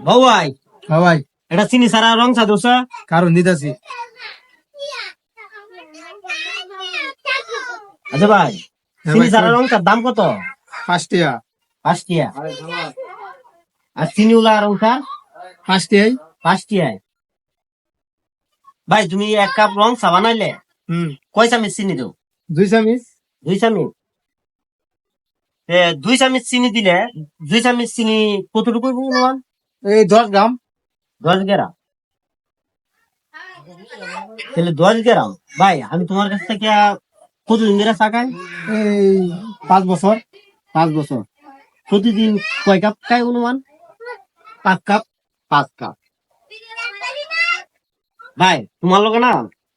বউ ভাই হ্যাঁ ভাই, এটা চিনি সারা রং চা দোসা কারণ দিতেছি। আচ্ছা ভাই চিনি সারা রং চার দাম কত? 5 টাকা। 5 টাকা। আর চিনি উলা রং চা 5 টাকাই। 5 টাকা। ভাই তুমি 1 কাপ রং চা বানাইলে কয় চামচ চিনি দাও? 2 চামচ। 2 চামচ। 2 চামচ চিনি দিলে 2 চামচ চিনি কতটুকু অনুমান? এই 10 গ্রাম। 10 গ্রাম। তাহলে 10 গ্রাম। ভাই আমি তোমার কাছ থেকে কতদিন ধরে চা খাই? এই 5 বছর। 5 বছর। প্রতিদিন কয় কাপ খাই অনুমান? 5 কাপ। 5 কাপ। ভাই তোমার লগে না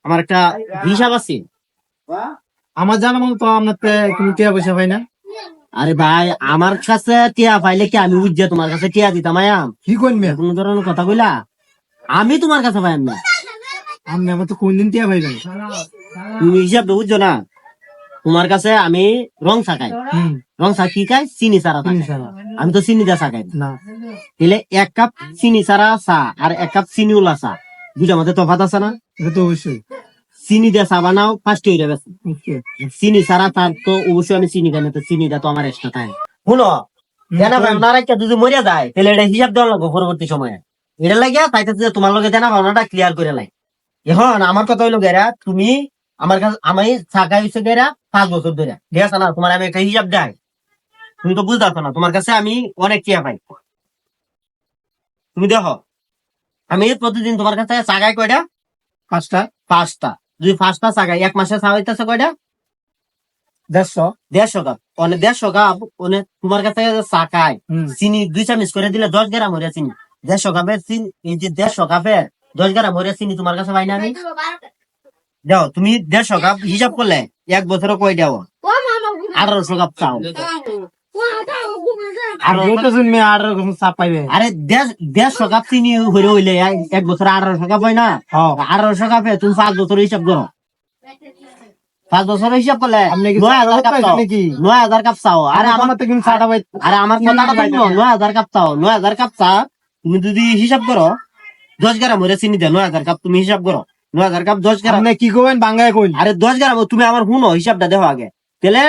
আমার একটা হিসাব আছে। আমার জানা মতো তো আপনার কোনো টাকা পয়সা পাই না। আরে ভাই আমার কাছে টিয়া পাইলে কি আমি বুঝছি তোমার কাছে টিয়া দিতাম আয়াম? কি করবে? কোন ধরনের কথা কইলা? আমি তোমার কাছে পাইম না। আপনি আমার তো কোনদিন টাকা পাইবেন। তুমি হিসাব বুঝছো না? তোমার কাছে আমি রং চা খাই। রং চা কি খাই? চিনি ছাড়া চা খাই। আমি তো চিনি দা চা খাই না। তাহলে 1 কাপ চিনি ছাড়া চা আর 1 কাপ চিনি উলা চা দুটার মধ্যে তফাৎ আছে না? এটা তো অবশ্যই। চিনি দিয়ে চা বানাও 5 টাকা বেশি। চিনি ছাড়া তার তো অবশ্যই আমি চিনি খাই না, তো চিনিটা তো আমার এক্সট্রা থাকে। শুনো দেনা ভাবনা রাখা যদি মরিয়া যায় তাহলে এটা হিসাব দেওয়া লাগবে পরবর্তী সময়ে। এটা লাগিয়া তাইতে তোমার লগে দেনা ভাবনাটা ক্লিয়ার করে লাই। এখন আমার কথা হইলো গেরা তুমি আমার কাছে আমি চা খাই হচ্ছে গেরা 5 বছর ধরে, ঠিক আছে না? তোমার আমি একটা হিসাব দেয়, তুমি তো বুঝতে পারছো না। তোমার কাছে আমি অনেক টিয়া পাই। তুমি দেখো আমি প্রতিদিন তোমার কাছে চা খাই কয়টা? 5টা। 5টা। যদি 5টা চা খাই 1 মাসে চা হইতেছে কয়টা? 150। 150 কাপ। অনেক 150 কাপ অনেক তোমার কাছে চা খাই চিনি 2 চামচ করে দিলে 10 গ্রাম হইয়া চিনি। 150 কাপের চিনি, এই যে 150 কাপের 10 গ্রাম হইয়া চিনি তোমার কাছে পাই না আমি? দাও তুমি 150 কাপ হিসাব করলে 1 বছরে কয় দাও? 1800 কাপ চাও। আর যেটা শুনবে আর চাপ পাইবে। আরে 150 কাপ চিনি হইলে 1 বছরে 1800 কাপ হয় না? 1800 কাপে তুমি 5 বছর হিসাব করো। 5 বছর হিসাব করলে 9000 কাপ চাও। 9000 কাপ চাও। আরে আমার তো কিন্তু চাটা পাই। আরে আমার কথাটা শুনো, 9000 কাপ চাও। 9000 কাপ চা তুমি যদি হিসাব করো 10 গ্রাম হইলে চিনি দেয় 9000 কাপ তুমি হিসাব করো। 9000 কাপ 10 গ্রাম। আপনি কি করবেন বাংলায় কইন? আরে 10 গ্রাম তুমি আমার শুনো হিসাবটা দেখো আগে। তাহলে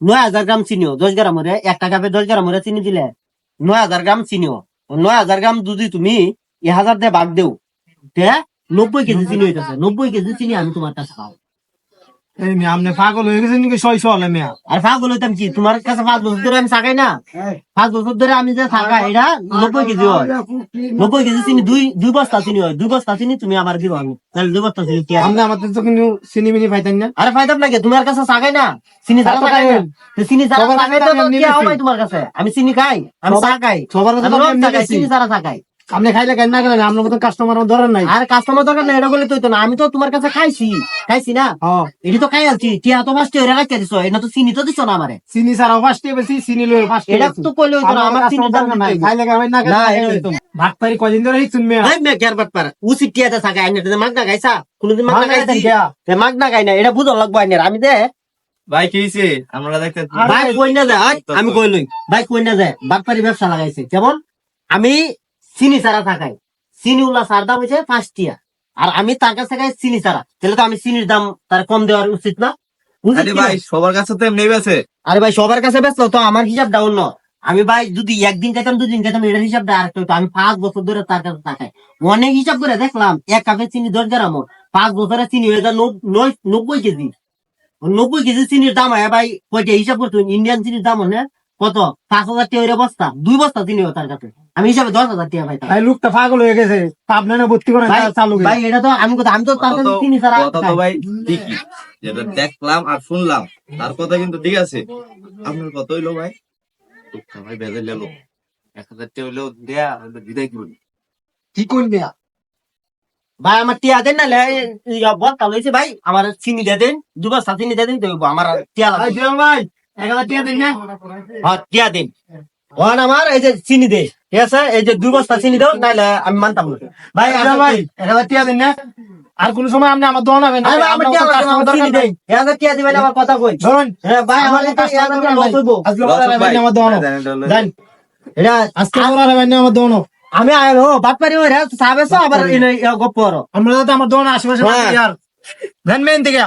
9000 গ্রাম চিনিও 10 গ্রাম হরে 1 কাপে 10 গ্রাম হরে চিনি দিলে 9000 গ্রাম চিনিও। 9000 গ্রাম যদি তুমি 1000 দিয়ে ভাগ দেও তে 90 কেজি চিনি হইতেছে। 90 কেজি চিনি আমি তোমার কাছে খাও। এই মিয়া আপনি পাগল হয়ে গেছেন নাকি? 600 হলে মিয়া। আর পাগল হইতাম কি? তোমার কাছে 5 বছর ধরে আমি থাকাই না? 5 বছর ধরে আমি যে থাকা এটা 90 কেজি হয়। 90 কেজি চিনি দুই বস্তা চিনি হয়। 2 বস্তা চিনি তুমি আমার দিব আমি, তাহলে 2 বস্তা চিনি কি আপনি আমাদের তো কিন্তু চিনি মিনি পাইতেন না। আরে ফায়দা নাকি? তোমার কাছে থাকাই না চিনি ছাড়া থাকাই না? চিনি ছাড়া থাকাই তো কি হবে তোমার কাছে? আমি চিনি খাই, আমি চা খাই, সবার কাছে আমি তো রং আমি চা খাই, নিয়েছি। চিনি ছাড়া থাকাই। আপনি খাইলে কেন না গেলেন? আপনার মতন কাস্টমার ধরেন নাই। আর কাস্টমার দরকার না এটা বলে তো না। আমি তো তোমার কাছে খাইছি না? এটি তো খাই আছি। টিয়া তো ফার্স্ট এরা রাখতে দিছো, এটা তো চিনি তো দিছো না আমারে। চিনি ছাড়াও 5 টাকা বেশি, চিনি লয়ে 5 টাকা। এটা তো কইলে হইতো না, আমার চিনি দরকার নাই। খাইলে খাবেন না না, খাইলে ভাত পারি কয়দিন ধরে হিচুন মিয়া। ভাই মে কেয়ার বাট পার উচিত টিয়াতে থাকা আইনে মাগনা গাইছা কোনদিন মাগনা গাইছি? মাগনা গাই না, এটা বুঝন লাগবো আইনের। আমি দে ভাই কি হইছে? আমরা দেখতে ভাই কই না যায়, আমি কই লই ভাই কই না যায়। বাটপারি ব্যবসা লাগাইছে যেমন আমি চিনি ছাড়া থাকাই। চিনি উল্লা সার দাম হয়েছে 5 টিয়া, আর আমি তার কাছে খাই চিনি ছাড়া। তাহলে তো আমি চিনির দাম তার কম দেওয়ার উচিত না? আরে ভাই সবার কাছে তো এমনি আছে। আরে ভাই সবার কাছে ব্যস্ত তো আমার হিসাব ডাউন ন। আমি ভাই যদি একদিন খাইতাম 2 দিন খাইতাম এটার হিসাবটা আর একটু। আমি 5 বছর ধরে তার কাছে থাকাই, অনেক হিসাব করে দেখলাম 1 কাপে চিনি 10 গ্রাম, 5 বছরে চিনি হয়ে যায় 90 কেজি। 90 কেজি চিনির দাম হয় ভাই কয়টা হিসাব করতো? ইন্ডিয়ান চিনির দাম হলে কত? 5000 টাকা বস্তা। 2 বস্তা চিনি তার কাছে আমি হিসাবে 10,000 টাকা পাইতাম। ভাই লোকটা পাগল হয়ে গেছে। পাবনা না ভর্তি করে চালু ভাই এটা তো আমি তো তার কাছে চিনি ছাড়া কথা তো ভাই ঠিকই, যেটা দেখলাম আর শুনলাম তার কথা কিন্তু ঠিক আছে। আপনার কত হইলো ভাই? ভাই বেজে গেল 1000 টাকা হইলো দেয়া হইলো বিদায় করুন। কি করবে? ভাই আমার টিয়া দেন না বস্তা লইছে ভাই, আমার চিনি দিয়ে দেন 2 বস্তা চিনি দিয়ে দেন তো আমার টিয়া ভাই লাগবে। দিও ভাই 1000 টাকা দিন না। হ্যাঁ টিয়া দেন। ওখানে আমার এই যে চিনি দে, ঠিক আছে? এই যে 2 বস্তা চিনি দাও, নাইলে আমি মানতাম না ভাই। ভাই ভাই 1000 টাকা দিন না। আর কোন সময় আপনি আমার দোকান হবে না। আরে ভাই, আমার টিয়া লাগবে, আমার চিনি দেন। 1000 টিয়া দিবেন আমার কথা কই। ধরুন হ্যাঁ ভাই আমার এটা 1000 টাকা লস হইবো। আজকে আমার দোকান হবে। দেন এটা আজকে আমরা ভাই না আমার দোনো আমি আয়ো বাদ পারি ওরে সাবেছো আবার গপ্প করো আমরা তো আমার দোনো আশেপাশে হ্যাঁ। আর ভ্যান মেন থেকে